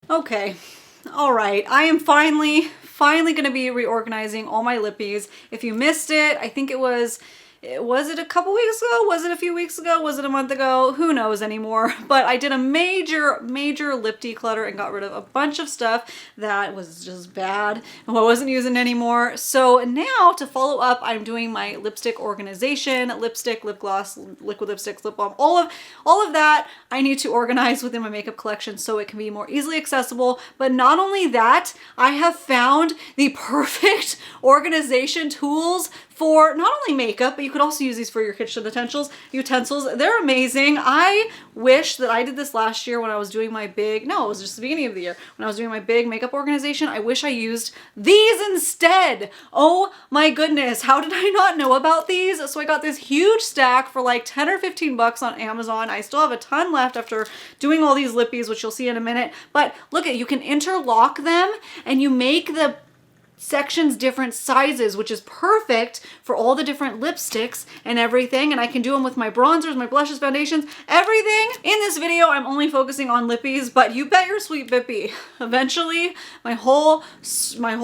Okay, all right. I am finally going to be reorganizing all my lippies. If you missed it, I think was it a couple weeks ago? Was it a few weeks ago? Was it a month ago? Who knows anymore? But I did a major lip declutter and got rid of a bunch of stuff that was just bad and I wasn't using anymore. So now to follow up, I'm doing my lipstick organization, lipstick, lip gloss, liquid lipsticks, lip balm, all of that I need to organize within my makeup collection so it can be more easily accessible. But not only that, I have found the perfect organization tools for not only makeup, but you could also use these for your kitchen utensils. They're amazing. I wish that I did this last year when I was doing my it was just the beginning of the year, when I was doing my big makeup organization. I wish I used these instead. Oh my goodness, how did I not know about these? So I got this huge stack for like 10 or 15 bucks on Amazon. I still have a ton left after doing all these lippies, which you'll see in a minute. But look you can interlock them and you make the sections different sizes, which is perfect for all the different lipsticks and everything. And I can do them with my bronzers, my blushes, foundations, everything. In this video, I'm only focusing on lippies, but you bet your sweet bippy, eventually my whole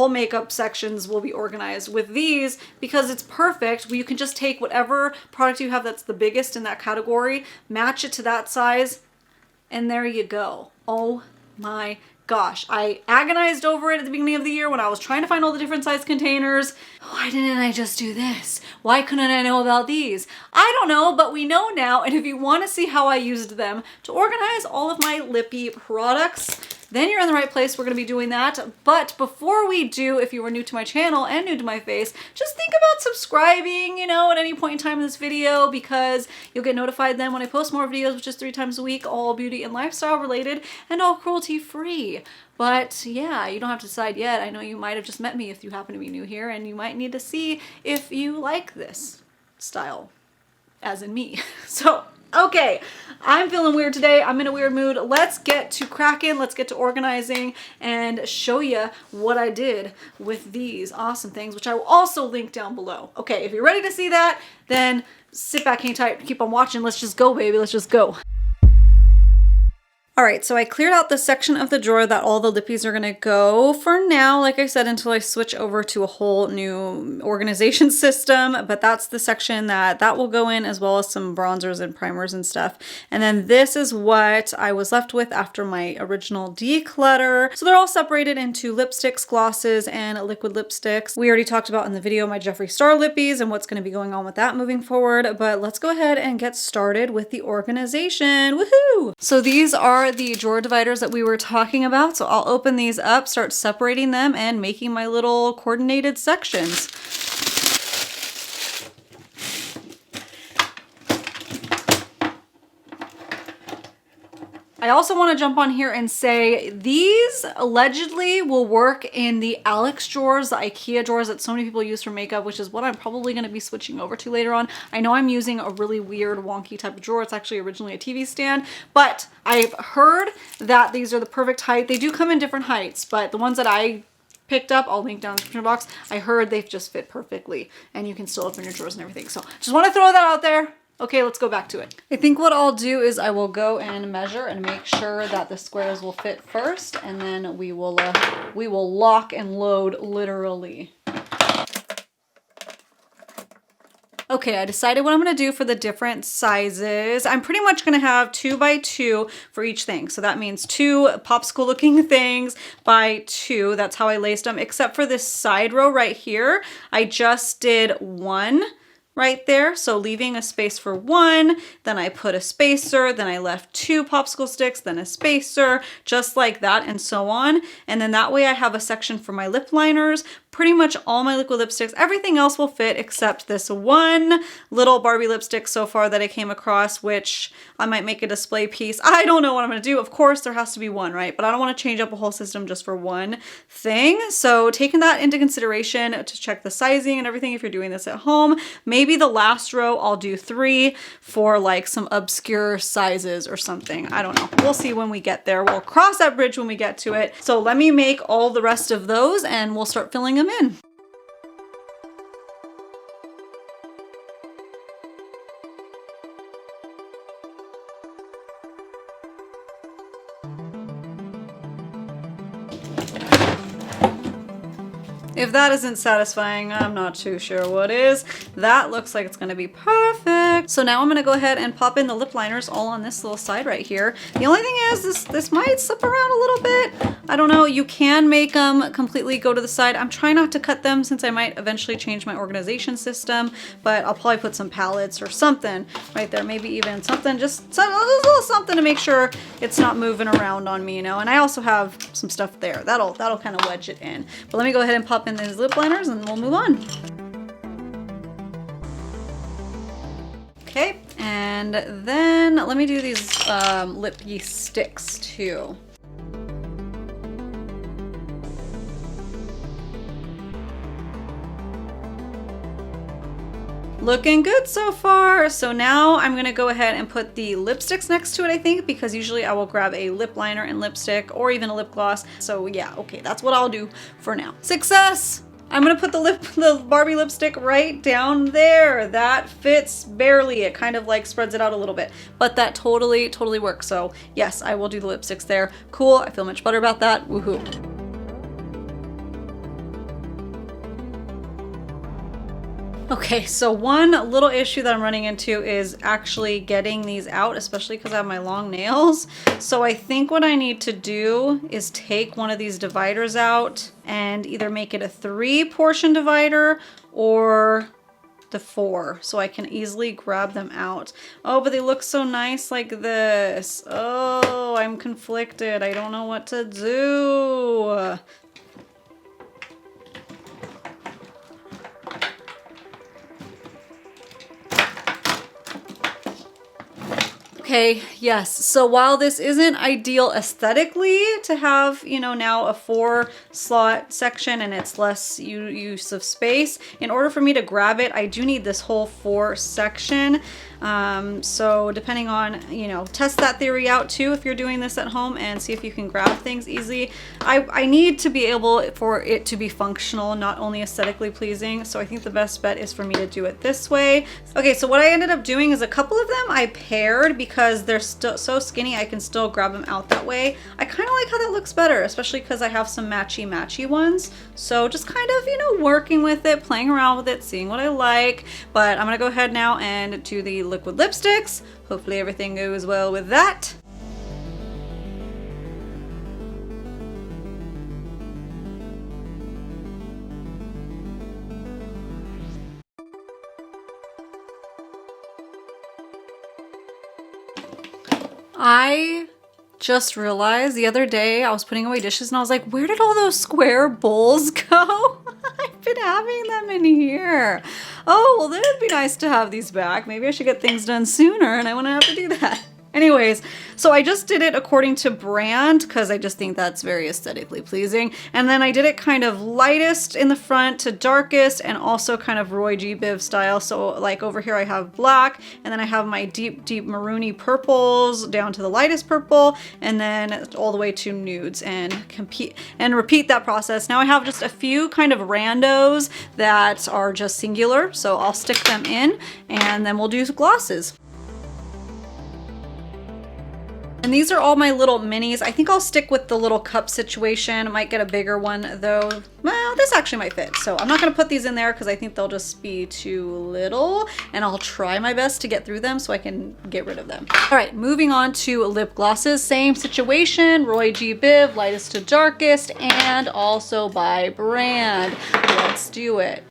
makeup sections will be organized with these because it's perfect. You can just take whatever product you have that's the biggest in that category, match it to that size, and there you go. Oh my gosh, I agonized over it at the beginning of the year when I was trying to find all the different size containers. Why didn't I just do this? Why couldn't I know about these? I don't know, but we know now. And if you want to see how I used them to organize all of my lippy products, then you're in the right place. We're going to be doing that. But before we do, if you are new to my channel and new to my face, just think about subscribing, at any point in time in this video, because you'll get notified then when I post more videos, which is 3 times a week, all beauty and lifestyle related and all cruelty free. But yeah, you don't have to decide yet. I know you might have just met me if you happen to be new here, and you might need to see if you like this style, as in me. So, okay, I'm feeling weird today. I'm in a weird mood. Let's get to cracking. Let's get to organizing and show you what I did with these awesome things, which I will also link down below. Okay, if you're ready to see that, then sit back, hang tight, keep on watching. Let's just go, baby. Let's just go. All right, so I cleared out the section of the drawer that all the lippies are gonna go for now, like I said, until I switch over to a whole new organization system. But that's the section that will go in, as well as some bronzers and primers and stuff. And then this is what I was left with after my original declutter. So they're all separated into lipsticks, glosses, and liquid lipsticks. We already talked about in the video my Jeffree Star lippies and what's gonna be going on with that moving forward. But let's go ahead and get started with the organization. Woohoo! So these are the drawer dividers that we were talking about. So I'll open these up, start separating them, and making my little coordinated sections. I also want to jump on here and say these allegedly will work in the Ellix drawers, the IKEA drawers that so many people use for makeup, which is what I'm probably going to be switching over to later on. I know I'm using a really weird, wonky type of drawer. It's actually originally a TV stand, but I've heard that these are the perfect height. They do come in different heights, but the ones that I picked up, I'll link down in the description box, I heard they just fit perfectly, and you can still open your drawers and everything. So just want to throw that out there. Okay, let's go back to it. I think what I'll do is I will go and measure and make sure that the squares will fit first, and then we will lock and load literally. Okay, I decided what I'm going to do for the different sizes. I'm pretty much going to have 2 by 2 for each thing. So that means 2 popsicle looking things by 2. That's how I laced them, except for this side row right here. I just did 1 right there, so leaving a space for 1, then I put a spacer, then I left 2 popsicle sticks, then a spacer, just like that, and so on. And then that way I have a section for my lip liners, pretty much all my liquid lipsticks. Everything else will fit except this one little Barbie lipstick so far that I came across, which I might make a display piece. I don't know what I'm gonna do. Of course, there has to be one, right? But I don't wanna change up a whole system just for one thing. So taking that into consideration to check the sizing and everything if you're doing this at home. Maybe the last row I'll do 3 for like some obscure sizes or something. I don't know. We'll see when we get there. We'll cross that bridge when we get to it. So let me make all the rest of those and we'll start filling them in. If that isn't satisfying, I'm not too sure what is. That looks like it's gonna be perfect. So now I'm gonna go ahead and pop in the lip liners all on this little side right here. The only thing is this might slip around a little bit. I don't know, you can make them completely go to the side. I'm trying not to cut them since I might eventually change my organization system, but I'll probably put some palettes or something right there. Maybe even something, just a little something to make sure it's not moving around on me, you know? And I also have some stuff there. That'll kind of wedge it in. But let me go ahead and pop in these lip liners and we'll move on. Okay, and then let me do these lippy sticks too. Looking good so far. So now I'm gonna go ahead and put the lipsticks next to it, I think, because usually I will grab a lip liner and lipstick or even a lip gloss. So yeah, okay, that's what I'll do for now. Success! I'm gonna put the Barbie lipstick right down there. That fits barely. It kind of like spreads it out a little bit, but that totally works. So yes, I will do the lipsticks there. Cool, I feel much better about that. Woohoo. Okay, so one little issue that I'm running into is actually getting these out, especially because I have my long nails. So I think what I need to do is take one of these dividers out and either make it a 3-portion divider or the 4, so I can easily grab them out. Oh, but they look so nice like this. Oh, I'm conflicted. I don't know what to do. Okay, yes, so while this isn't ideal aesthetically to have, you know, now a 4-slot section and it's less use of space, in order for me to grab it, I do need this whole 4 section. So depending on, you know, test that theory out too if you're doing this at home and see if you can grab things easily. I need to be able for it to be functional, not only aesthetically pleasing. So I think the best bet is for me to do it this way. Okay, so what I ended up doing is a couple of them I paired because they're still so skinny I can still grab them out that way. I kind of like how that looks better, especially because I have some matchy ones. So just kind of, you know, working with it, playing around with it, seeing what I like. But I'm gonna go ahead now and do the liquid lipsticks. Hopefully everything goes well with that. I just realized the other day I was putting away dishes and I was like, where did all those square bowls go? I've been having them in here. Oh, well, then it'd be nice to have these back. Maybe I should get things done sooner and I wouldn't have to do that. Anyways, so I just did it according to brand because I just think that's very aesthetically pleasing. And then I did it kind of lightest in the front to darkest and also kind of Roy G. Biv style. So like over here I have black and then I have my deep maroony purples down to the lightest purple and then all the way to nudes and repeat that process. Now I have just a few kind of randos that are just singular. So I'll stick them in and then we'll do glosses. And these are all my little minis. I think I'll stick with the little cup situation. I might get a bigger one though. Well, this actually might fit. So I'm not gonna put these in there because I think they'll just be too little and I'll try my best to get through them so I can get rid of them. All right, moving on to lip glosses. Same situation, Roy G. Biv, lightest to darkest, and also by brand. Let's do it.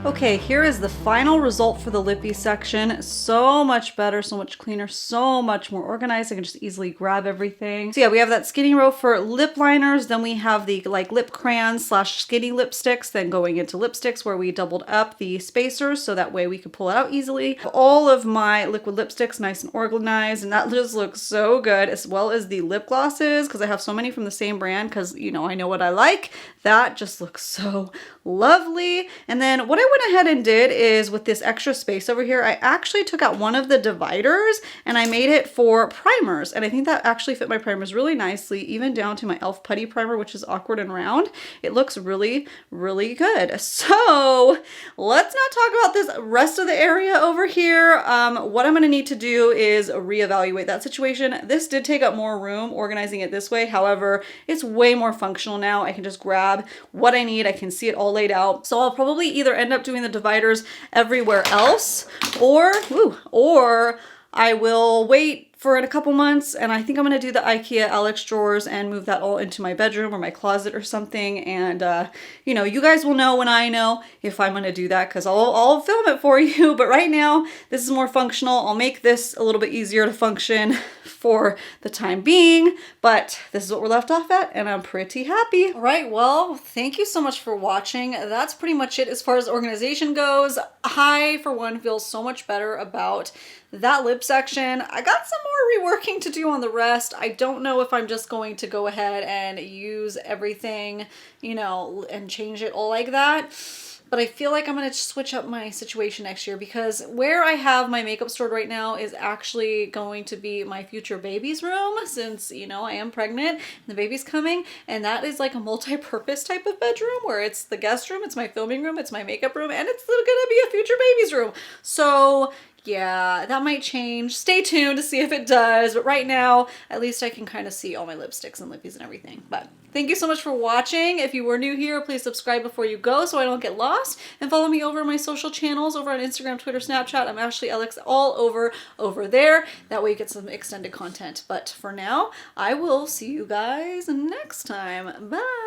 Okay, here is the final result for the lippy section. So much better, so much cleaner, so much more organized. I can just easily grab everything. So yeah, we have that skinny row for lip liners. Then we have the like lip crayons slash skinny lipsticks, then going into lipsticks where we doubled up the spacers so that way we could pull it out easily. All of my liquid lipsticks nice and organized, and that just looks so good, as well as the lip glosses because I have so many from the same brand because, you know, I know what I like. That just looks so lovely. And then what I would went ahead and did is with this extra space over here, I actually took out one of the dividers and I made it for primers. And I think that actually fit my primers really nicely, even down to my e.l.f. putty primer, which is awkward and round. It looks really, really good. So let's not talk about this rest of the area over here. What I'm gonna need to do is reevaluate that situation. This did take up more room organizing it this way. However, it's way more functional now. I can just grab what I need. I can see it all laid out. So I'll probably either end up doing the dividers everywhere else, or I will wait for a couple months, and I think I'm gonna do the IKEA Ellix drawers and move that all into my bedroom or my closet or something. And you know, you guys will know when I know if I'm gonna do that, because I'll film it for you. But right now, this is more functional. I'll make this a little bit easier to function for the time being, but this is what we're left off at, and I'm pretty happy. All right, well, thank you so much for watching. That's pretty much it as far as organization goes. I, for one, feel so much better about that lip section. I got some more reworking to do on the rest. I don't know if I'm just going to go ahead and use everything, you know, and change it all like that. But I feel like I'm going to switch up my situation next year, because where I have my makeup stored right now is actually going to be my future baby's room, since, you know, I am pregnant and the baby's coming. And that is like a multi-purpose type of bedroom where it's the guest room, it's my filming room, it's my makeup room, and it's going to be a future baby's room. So yeah, that might change. Stay tuned to see if it does. But right now, at least I can kind of see all my lipsticks and lippies and everything. But thank you so much for watching. If you were new here, please subscribe before you go so I don't get lost. And follow me over on my social channels over on Instagram, Twitter, Snapchat. I'm Ashley Ellix all over there. That way you get some extended content. But for now, I will see you guys next time. Bye.